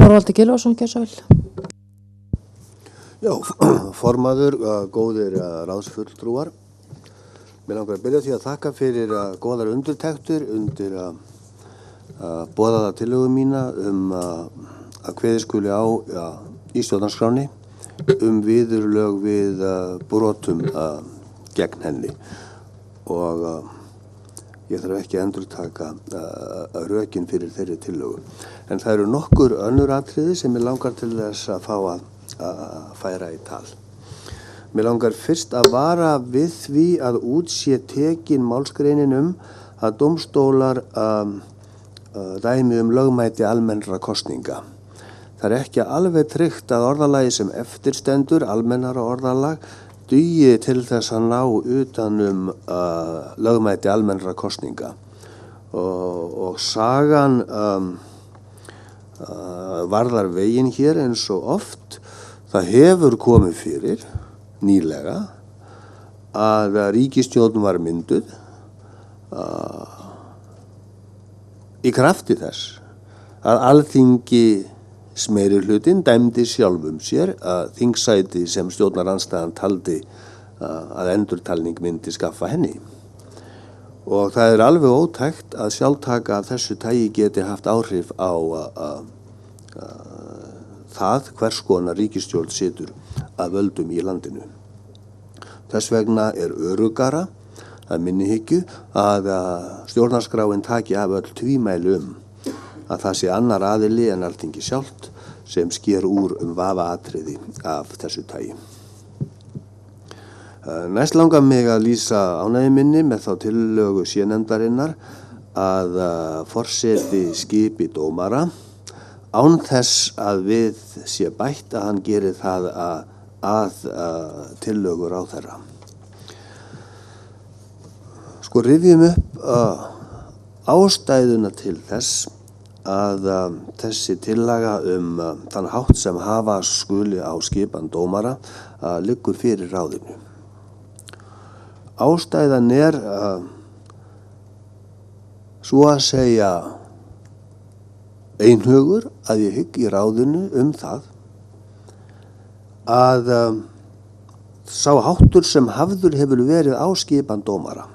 Þorvaldur Gylfason, gjörðu svo vel. Já, formaður, góðir ráðsfulltrúar. Mér langar að byrja því að þakka fyrir góðar undirtektir undir boðaða tillögu mína að kveðið skuli á í stjórnarskráni viðurlög við brotum gegn henni. Og ég þarf ekki að endurtaka rökin fyrir þeirri tillögu. En það eru nokkur önnur atriði sem ég langar til þess að fá að færa í tal. Mér langar fyrst að vara við því að út sé tekin málsgreinin að dómstólar dæmi lögmæti almennra kosninga. Það er ekki alveg tryggt að orðalagi sem eftirstendur, almennara orðalag, dugi til þess að ná utan lögmæti almennra kosninga. Og sagan varðar veginn hér eins og oft. Það hefur komið fyrir nýlega að ríkisstjórn var mynduð í krafti þess að Alþingi meirihlutinn dæmdi sjálfum sér að þingsæti sem stjórnarandstaðan taldi að endurtalning myndi skaffa henni. Og það er alveg ótækt að sjálftaka af þessu tagi geti haft áhrif á það hvers konar ríkisstjórn situr að völdum í landinu. Þess vegna er öruggara að minnihyggju að stjórnarskráin taki af öll tvímæli að það sé annar aðili en Alþingi sjálft sem sker úr vafaatriði af þessu tagi. Næst langar mig að lýsa ánægju minni með þá tillögu sérnefndarinnar að forseti skipi dómara án þess að við sé bætt að hann geri það að tillögu ráðherra. Sko rifjum upp ástæðuna til þess að þessi tillaga þann hátt sem hafa skuli á skipan dómara liggur fyrir ráðinu. Ástæðan er svo að segja einhugur að ég hygg í ráðinu það að sá háttur sem hafður hefur verið á skipan dómara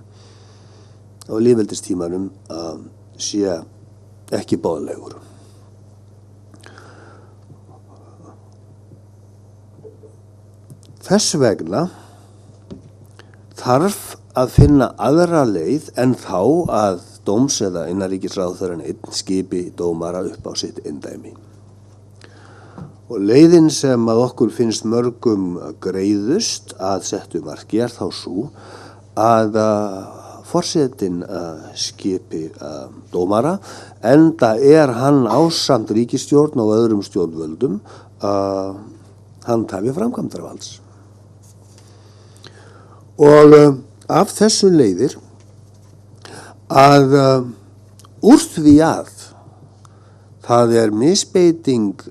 á lýðveldistímanum sé ekki boðlegur. Þess vegna þarf að finna aðra leið en þá að dóms- eða innanríkisráðherrann einn skipi dómara upp á sitt eindæmi. Og leiðin sem að okkur finnst mörgum greiðust að settu marki er þá sú að forsetinn skipi dómara, enda er hann ásamt ríkisstjórn og öðrum stjórnvöldum handhafi framkvæmdarvalds. Og af þessu leiðir að úr því að það er misbeiting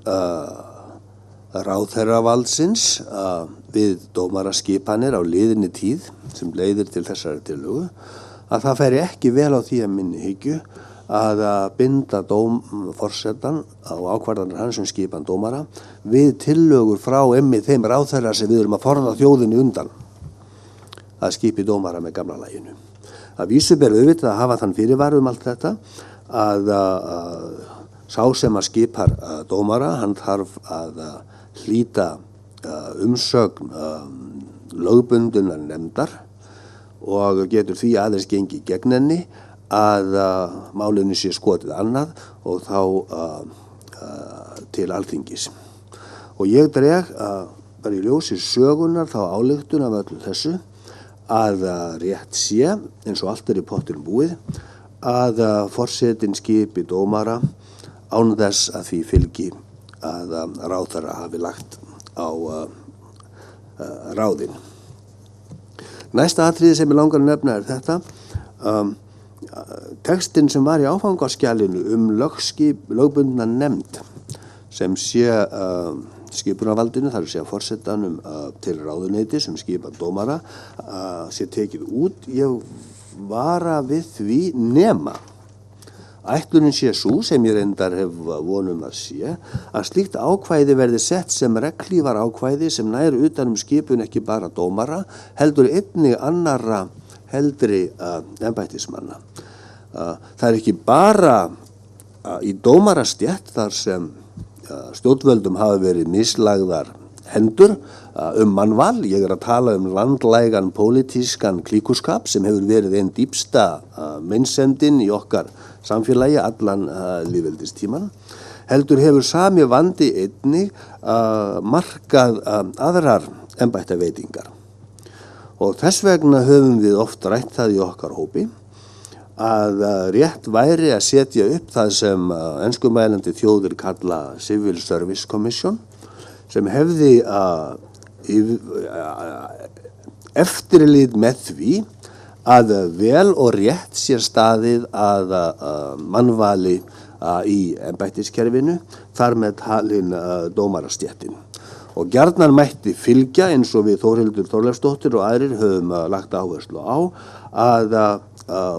ráðherravaldsins við dómaraskipanir á liðinni tíð sem leiðir til þessari tillögu, að það færi ekki vel á því að minni hyggju að binda forsetann á ákvarðanir hans skipan dómara við tillögur frá þeim ráðherra sem við erum að forða þjóðinni undan að skipi dómara með gamla laginu. Að vísu ber auðvitað að hafa þann fyrirvaru allt þetta að sá sem að skipar dómara, hann þarf að hlíta umsögn lögbundinnar nefndar og getur því aðeins gengið gegn henni að málinu sé skotið annað og þá til Alþingis. Og ég dreg bara í ljósi sögunar þá ályktun af öllu þessu að rétt sé, eins og allt er í pottinum búið, að forsetinn skipi dómara án þess að því fylgi að ráðherra hafi lagt á ráðin. Næsta atriði sem ég langar að nefna er þetta. Textinn sem var í áfangaskjalinu lögbundna nefnd sem sé skipunarvaldinu, þar sé forsetanum til ráðuneyti sem skipa dómara, sé tekið út. Ég vara við því nema Ætlunin sé sú, sem ég reyndar hef vonum að sé, að slíkt ákvæði verði sett sem reglífar ákvæði sem nær utan skipun ekki bara dómara, heldur einnig annarra heldri embættismanna. Það ekki bara í dómarastétt þar sem stjórnvöldum hafa verið mislagðar hendur mannval. Ég að tala landlægan pólitískan klíkuskap sem hefur verið einn dýpsta meinsemdin í okkar samfélagi allan lýðveldistíman. Heldur hefur sami vandi einnig markað aðrar embættaveitingar. Og þess vegna höfum við oft rætt það í okkar hópi að rétt væri að setja upp það sem enskumælandi þjóðir kalla Civil Service Commission, sem hefði eftirlit með því að vel og rétt sé staðið að mannvali í embættiskerfinu, þar með talin dómarastéttin. Og gjarnan mætti fylgja, eins og við Þórhildur Þorleifsdóttir og aðrir höfum lagt áherslu á, að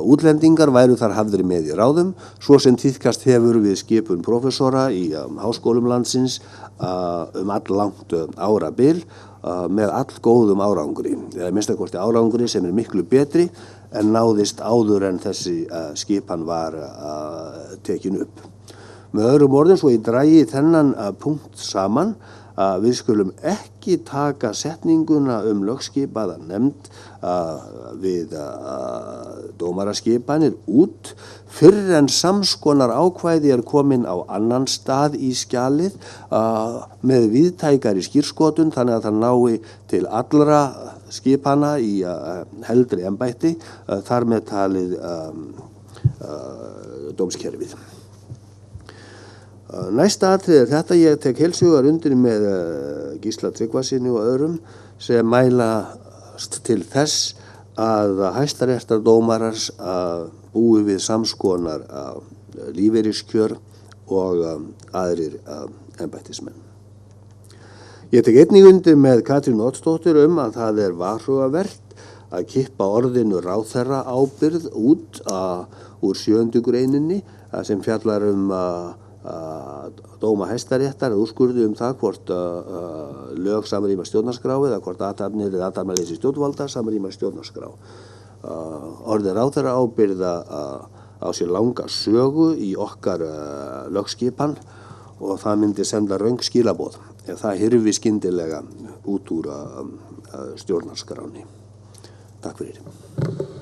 útlendingar væru þar hafðir með í ráðum, svo sem tíðkast hefur við skipun prófessora í háskólum landsins alllangt árabil með allgóðum árangri, eða minnstakosti árangri sem miklu betri en náðist áður en þessi skipan var tekin upp. Með öðrum orðum, svo ég dragi þennan punkt saman, við skulum ekki taka setninguna lögskipaða nefnd við dómaraskipanir út fyrr en samskonar ákvæði komin á annan stað í skjalið með víðtækari skírskotun, þannig að það nái til allra skipana í heldri embætti, þar með talið dómskerfið. Næsta atriði þetta, ég tek heilshugar undir með Gísla Tryggvasyni og öðrum sem mælast til þess að hæstaréttardómarar búi við samskonar lífeyriskjör og aðrir embættismenn. Ég tek einnig undir með Katrínu Oddsdóttur að það varhugavert að kippa orðinu ráðherra ábyrgð út úr 7. greininni sem fjallar dóma Hæstaréttar eða úrskurði það hvort lög samrýmast stjórnarskrá eða hvort athafnir eða athafnaleysi stjórnvalda samrýmast stjórnarskrá. Orðið ráðherra ábyrgð á sér langa sögu í okkar lögskipan og það myndi senda röng skilaboð ef það hyrfi skyndilega út úr stjórnarskránni. Takk fyrir.